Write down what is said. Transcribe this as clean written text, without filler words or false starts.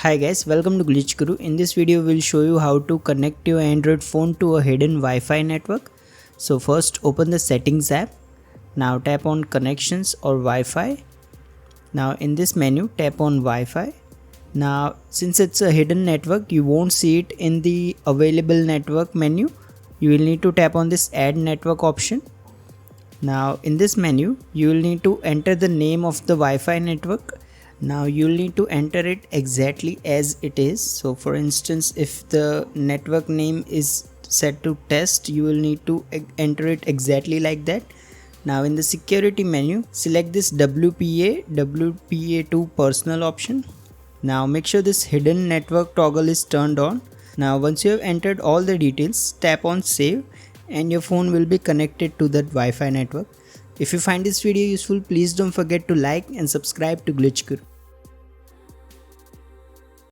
Hi guys, welcome to Glitch Guru. In this video, we'll show you how to connect your Android phone to a hidden Wi-Fi network. So first open the settings app. Now tap on connections or Wi-Fi. Now in this menu, tap on Wi-Fi. Now since it's a hidden network, you won't see it in the available network menu. You will need to tap on this add network option. Now in this menu, you will need to enter the name of the Wi-Fi network. Now you'll need to enter it exactly as it is. So for instance, if the network name is set to test, you will need to enter it exactly like that. Now in the security menu, select this WPA2 personal option. Now make sure this hidden network toggle is turned on. Now once you have entered all the details, tap on save and your phone will be connected to that Wi-Fi network. If you find this video useful, please don't forget to like and subscribe to Glitch Guru.